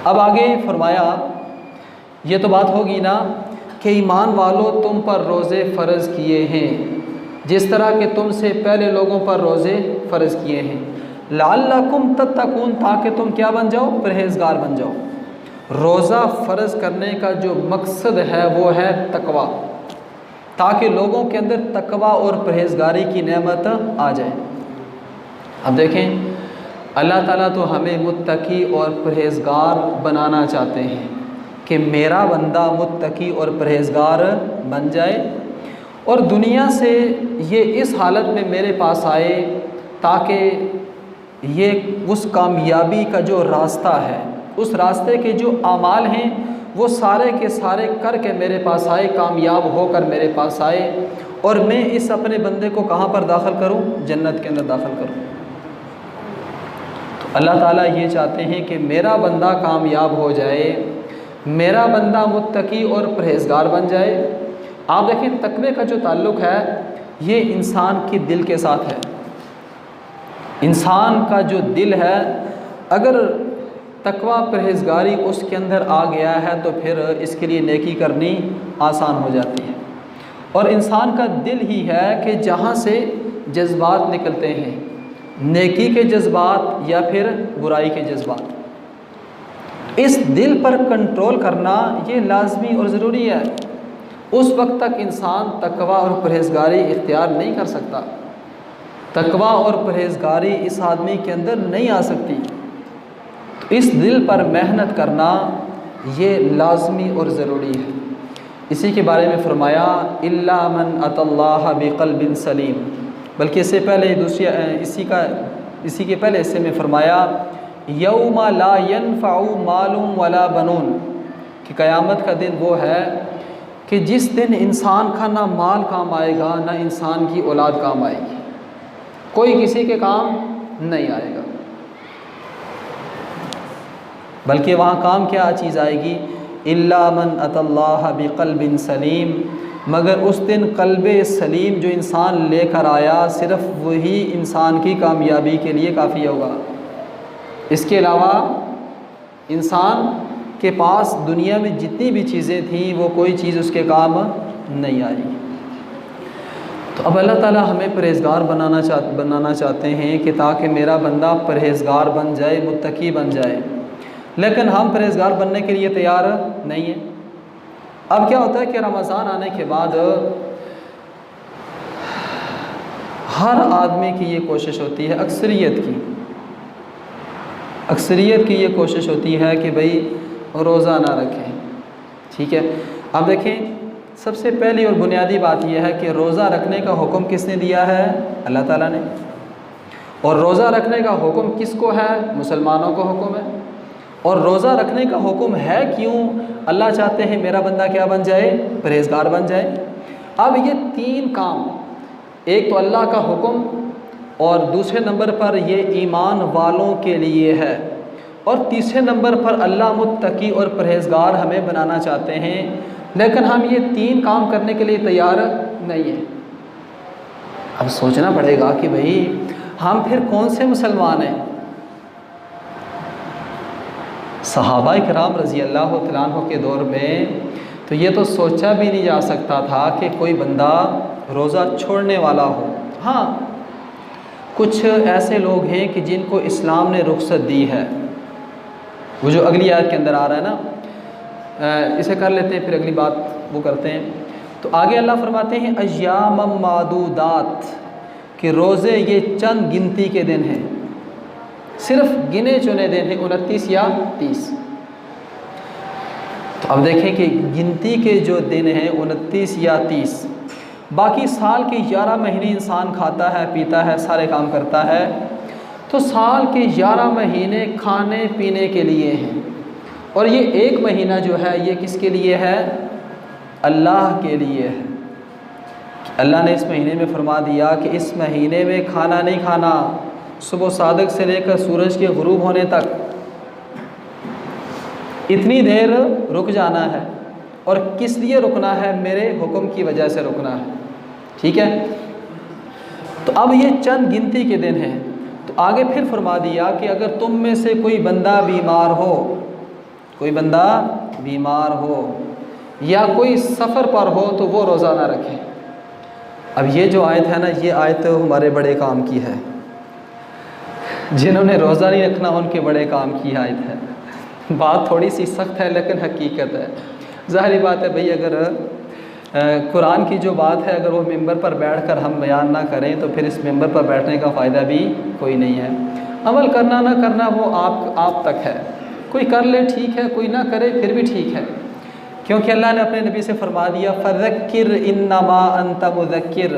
अब आगे फरमाया, ये तो बात होगी ना कि ईमान वालों तुम पर रोज़े फ़र्ज़ किए हैं जिस तरह के तुमसे पहले लोगों पर रोज़े फ़र्ज़ किए हैं, लअल्लकुम तत्तकून, ताकि तुम क्या बन जाओ, परहेज़गार बन जाओ। रोज़ा फ़र्ज़ करने का जो मकसद है वो है तकवा, ताकि लोगों के अंदर तकवा और परहेज़गारी की नेमत आ जाए। अब देखें, अल्लाह ताला तो हमें मुत्तकी और परहेज़गार बनाना चाहते हैं कि मेरा बंदा मुत्तकी और परहेज़गार बन जाए और दुनिया से ये इस हालत में मेरे पास आए ताकि ये उस कामयाबी का जो रास्ता है, उस रास्ते के जो आमाल हैं वो सारे के सारे करके मेरे पास आए, कामयाब होकर मेरे पास आए और मैं इस अपने बंदे को कहाँ पर दाखिल करूँ, जन्नत के अंदर दाखिल करूँ। तो अल्लाह ताला ये चाहते हैं कि मेरा बंदा कामयाब हो जाए, मेरा बंदा मुत्तकी और परहेज़गार बन जाए। आप देखें, तकवे का जो ताल्लुक़ है ये इंसान के दिल के साथ है। इंसान का जो दिल है, अगर तकवा परहेज़गारी उसके अंदर आ गया है तो फिर इसके लिए नेकी करनी आसान हो जाती है। और इंसान का दिल ही है कि जहाँ से जज्बात निकलते हैं, नेकी के जज्बात या फिर बुराई के जज्बात। इस दिल पर कंट्रोल करना ये लाजमी और ज़रूरी है। उस वक्त तक इंसान तकवा और परहेज़गारी इख्तियार नहीं कर सकता, तकवा और परहेज़गारी इस आदमी के अंदर नहीं आ सकती। तो इस दिल पर मेहनत करना ये लाजमी और ज़रूरी है। इसी के बारे में फरमाया, इल्ला मन अतल्लाह बिक़ल्बिन सलीम, बल्कि इससे पहले इसी के पहले इससे में फरमाया, यौमा ला यनफ़उ मालुम वला बनून, कि क़यामत का दिन वो है कि जिस दिन इंसान का ना माल काम आएगा ना इंसान की औलाद काम आएगी, कोई किसी के काम नहीं आएगा। बल्कि वहाँ काम क्या चीज़ आएगी, इल्ला मन अतल्लाह बिक़ल्बिन सलीम, मगर उस दिन क़ल्बे सलीम जो इंसान लेकर आया सिर्फ़ वही इंसान की कामयाबी के लिए काफ़ी होगा। इसके अलावा इंसान के पास दुनिया में जितनी भी चीज़ें थीं वो कोई चीज़ उसके काम नहीं आई। तो अब अल्लाह ताला हमें परहेज़गार बनाना चाहते हैं कि ताकि मेरा बंदा परहेज़गार बन जाए, मुत्तकी बन जाए, लेकिन हम परहेज़गार बनने के लिए तैयार नहीं हैं। अब क्या होता है कि रमज़ान आने के बाद हर आदमी की ये कोशिश होती है, अक्सरियत की ये कोशिश होती है कि भाई रोज़ा ना रखें। ठीक है, अब देखें, सबसे पहली और बुनियादी बात यह है कि रोज़ा रखने का हुक्म किसने दिया है, अल्लाह ताला ने। और रोज़ा रखने का हुक्म किसको है, मुसलमानों को हुक्म है। और रोज़ा रखने का हुक्म है क्यों, अल्लाह चाहते हैं मेरा बंदा क्या बन जाए, परहेज़गार बन जाए। अब ये तीन काम, एक तो अल्लाह का हुक्म, और दूसरे नंबर पर ये ईमान वालों के लिए है, और तीसरे नंबर पर अल्लाह मुत्तकी और परहेज़गार हमें बनाना चाहते हैं, लेकिन हम ये तीन काम करने के लिए तैयार नहीं हैं। अब सोचना पड़ेगा कि भाई हम फिर कौन से मुसलमान हैं। सहाबाए किराम रज़ी अल्लाह तआला अन्हु के दौर में तो ये तो सोचा भी नहीं जा सकता था कि कोई बंदा रोज़ा छोड़ने वाला हो। हाँ, कुछ ऐसे लोग हैं कि जिनको इस्लाम ने रुख्सत दी है, वो जो अगली आयत के अंदर आ रहा है ना, इसे कर लेते हैं फिर अगली बात वो करते हैं। तो आगे अल्लाह फरमाते हैं अय्याम मादूदात, कि रोज़े ये चंद गिनती के दिन हैं, सिर्फ गिने चुने दिन हैं, 29 या 30। तो अब देखें कि गिनती के जो दिन हैं 29 या 30, बाकी साल के 11 महीने इंसान खाता है, पीता है, सारे काम करता है। तो साल के 11 महीने खाने पीने के लिए हैं, और ये एक महीना जो है ये किसके लिए है, अल्लाह के लिए है। अल्लाह ने इस महीने में फरमा दिया कि इस महीने में खाना नहीं खाना, सुबह सादिक से लेकर सूरज के गुरूब होने तक इतनी देर रुक जाना है। और किस लिए रुकना है, मेरे हुक्म की वजह से रुकना है। ठीक है, तो अब ये चंद गिनती के दिन हैं। तो आगे फिर फरमा दिया कि अगर तुम में से कोई बंदा बीमार हो कोई बंदा बीमार हो या कोई सफ़र पर हो तो वो रोज़ा ना रखे। अब ये जो आयत है ना, ये आयत हमारे बड़े काम की है। जिन्होंने रोज़ा नहीं रखना उनके बड़े काम की आयत है। बात थोड़ी सी सख्त है लेकिन हकीकत है। ज़ाहिर बात है भाई, अगर कुरान की जो बात है अगर वो मिंबर पर बैठकर हम बयान ना करें तो फिर इस मिंबर पर बैठने का फ़ायदा भी कोई नहीं है। अमल करना ना करना वो आप तक है। कोई कर ले ठीक है, कोई ना करे फिर भी ठीक है, क्योंकि अल्लाह ने अपने नबी से फरमा दिया फ़ज़क्किर इन्नमा अंत मुज़क्किर,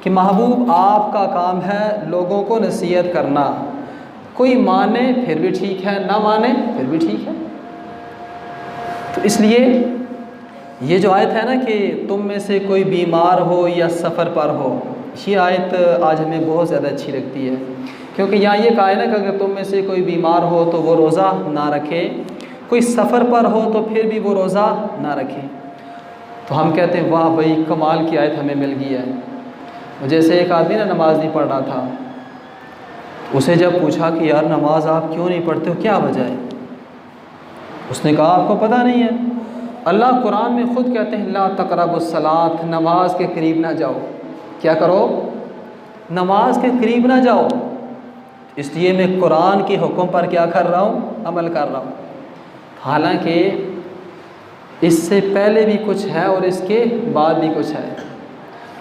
कि महबूब आपका काम है लोगों को नसीहत करना। कोई माने फिर भी ठीक है, ना माने फिर भी ठीक है। तो इसलिए ये जो आयत है ना कि तुम में से कोई बीमार हो या सफ़र पर हो, ये आयत आज हमें बहुत ज़्यादा अच्छी लगती है, क्योंकि यहाँ ये कहा है ना कि अगर तुम में से कोई बीमार हो तो वो रोज़ा ना रखे, कोई सफ़र पर हो तो फिर भी वो रोज़ा ना रखे। तो हम कहते हैं वाह भाई कमाल की आयत हमें मिल गई है। जैसे एक आदमी ना नमाज़ नहीं पढ़ रहा था, उसे जब पूछा कि यार नमाज आप क्यों नहीं पढ़ते हो, क्या वजह है? उसने कहा आपको पता नहीं है, अल्लाह कुरान में ख़ुद कहते हैं ला तक़रबुस्सलात, नमाज के करीब ना जाओ। क्या करो? नमाज के करीब ना जाओ। इसलिए मैं कुरान के हुक्म पर क्या कर रहा हूँ? अमल कर रहा हूँ। हालांकि इससे पहले भी कुछ है और इसके बाद भी कुछ है।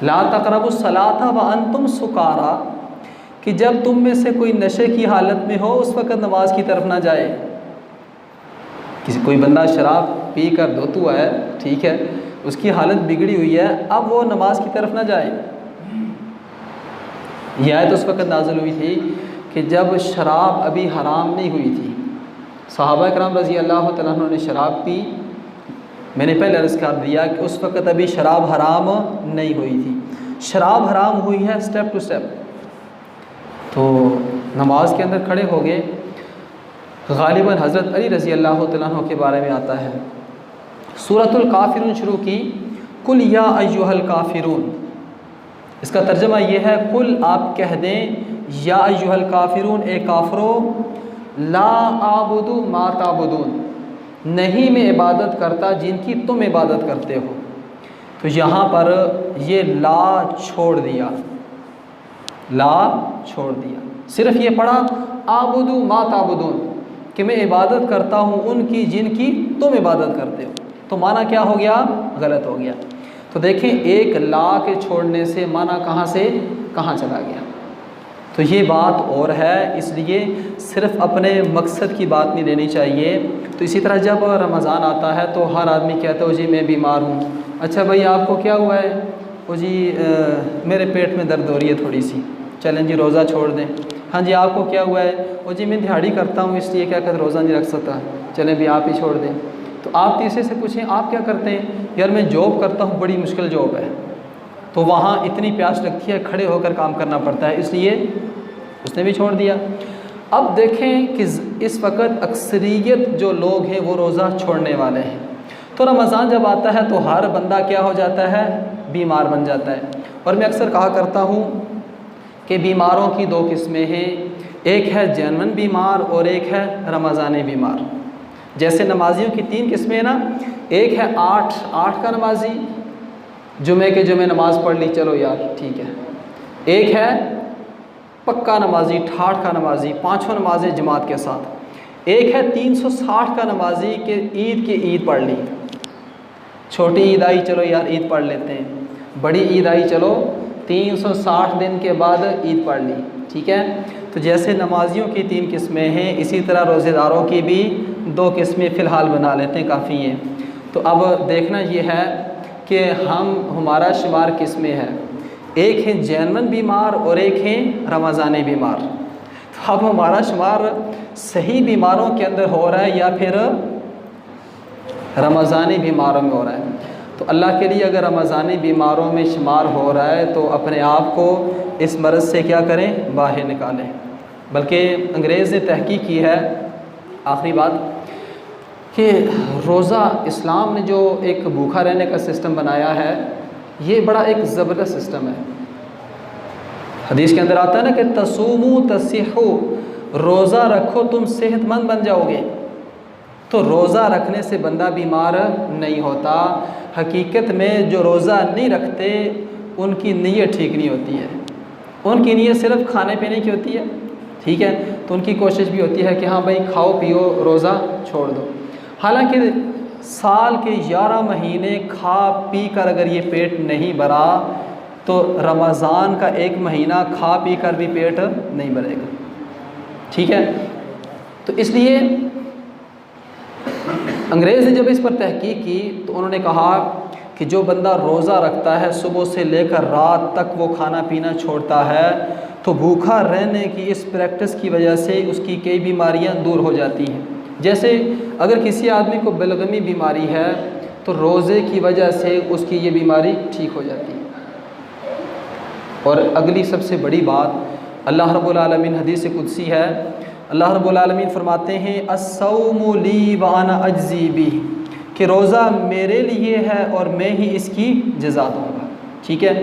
ला तक़रबुस्सलात व अंतुम सुकारा, कि जब तुम में से कोई नशे की हालत में हो उस वक़्त नमाज की तरफ ना जाए। किसी कोई बंदा शराब पी कर धोता हुआ है, ठीक है, उसकी हालत बिगड़ी हुई है, अब वो नमाज की तरफ ना जाए। यह आयत उस वक़्त नाज़िल हुई थी कि जब शराब अभी हराम नहीं हुई थी। सहाबा कराम रज़ी अल्लाह तआला अन्हुम ने शराब पी। मैंने पहले अर्ज़ कर दिया कि उस वक़्त अभी शराब हराम नहीं हुई थी। शराब हराम हुई है स्टेप टू स्टेप। तो नमाज के अंदर खड़े हो गए। ग़ालिबन हज़रत अली रज़ी अल्लाह तआला अन्हु के बारे में आता है। सूरतुल काफ़िरून शुरू की, कुल या अय्युहल काफ़िरून। इसका तर्जमा ये है, कुल आप कह दें या अय्युहल काफ़िरून, ए काफ़रो, ला आबुदु मा ताबुदून, नहीं मैं इबादत करता जिनकी तुम इबादत करते हो। तो यहाँ पर ये ला छोड़ दिया, ला छोड़ दिया, सिर्फ़ ये पढ़ा आबुदु मा ताबुदून, कि मैं इबादत करता हूँ उनकी जिनकी तुम इबादत करते हो। तो माना क्या हो गया? गलत हो गया। तो देखें एक ला के छोड़ने से माना कहाँ से कहाँ चला गया। तो ये बात और है, इसलिए सिर्फ़ अपने मकसद की बात नहीं लेनी चाहिए। तो इसी तरह जब रमज़ान आता है तो हर आदमी कहता है जी मैं बीमार हूँ। अच्छा भाई आपको क्या हुआ है? वो जी मेरे पेट में दर्द हो रही है थोड़ी सी, चलें जी रोज़ा छोड़ दें। हाँ जी आपको क्या हुआ है? वो जी मैं दिहाड़ी करता हूँ इसलिए क्या कहते रोज़ा नहीं रख सकता, चलें भी आप ही छोड़ दें। तो आप तीसरे से पूछें आप क्या करते हैं? यार मैं जॉब करता हूँ, बड़ी मुश्किल जॉब है, तो वहाँ इतनी प्यास लगती है, खड़े होकर काम करना पड़ता है, इसलिए उसने भी छोड़ दिया। अब देखें कि इस वक्त अक्सरियत जो लोग हैं वो रोज़ा छोड़ने वाले हैं। तो रमज़ान जब आता है तो हर बंदा क्या हो जाता है? बीमार बन जाता है। और मैं अक्सर कहा करता हूँ कि बीमारों की दो किस्में हैं, एक है जनवन बीमार और एक है रमज़ानी बीमार। जैसे नमाजियों की तीन किस्में ना, एक है आठ का नमाजी, जुमे के जुमे नमाज़ पढ़ ली चलो यार ठीक है। एक है पक्का नमाजी, ठाठ का नमाजी, पाँचों नमाजें जमात के साथ। एक है 360 का नमाजी के ईद की ईद पढ़ ली, छोटी ईद आई चलो यार ईद पढ़ लेते हैं, बड़ी ईद आई चलो 360 दिन के बाद ईद पढ़ ली, ठीक है। तो जैसे नमाजियों की तीन किस्में हैं, इसी तरह रोज़ेदारों की भी दो किस्में फ़िलहाल बना लेते हैं, काफ़ी हैं। तो अब देखना ये है कि हमारा शुमार किस में है। एक है जैनवन बीमार और एक है रमज़ानी बीमार। तो अब हमारा शुमार सही बीमारों के अंदर हो रहा है या फिर रमज़ानी बीमारों में हो रहा है। तो अल्लाह के लिए अगर रमज़ानी बीमारों में शुमार हो रहा है तो अपने आप को इस मर्ज़ से क्या करें? बाहर निकालें। बल्कि अंग्रेज़ ने तहकीक की है, आखिरी बात, कि रोज़ा इस्लाम ने जो एक भूखा रहने का सिस्टम बनाया है, ये बड़ा एक ज़बरदस्त सिस्टम है। हदीस के अंदर आता है ना कि तसूमू तसिहू, रोज़ा रखो तुम सेहतमंद बन जाओगे। तो रोज़ा रखने से बंदा बीमार नहीं होता। हकीकत में जो रोज़ा नहीं रखते उनकी नीयत ठीक नहीं होती है, उनकी नीयत सिर्फ खाने पीने की होती है, ठीक है। तो उनकी कोशिश भी होती है कि हाँ भाई खाओ पियो रोज़ा छोड़ दो। हालांकि साल के 11 महीने खा पी कर अगर ये पेट नहीं भरा तो रमज़ान का एक महीना खा पी कर भी पेट नहीं भरेगा, ठीक है। तो इसलिए अंग्रेज़ ने जब इस पर तहकीक की तो उन्होंने कहा कि जो बंदा रोज़ा रखता है, सुबह से लेकर रात तक वो खाना पीना छोड़ता है, तो भूखा रहने की इस प्रैक्टिस की वजह से उसकी कई बीमारियां दूर हो जाती हैं। जैसे अगर किसी आदमी को बेलगमी बीमारी है तो रोज़े की वजह से उसकी ये बीमारी ठीक हो जाती है। और अगली सबसे बड़ी बात, अल्लाह रब्बुल आलमीन हदीस कुदसी है, अल्लाह रब्बुल आलमीन फरमाते हैं अस्सौमु ली व अना अज्ज़ी बिही, कि रोज़ा मेरे लिए है और मैं ही इसकी जज़ा दूँगा, ठीक है।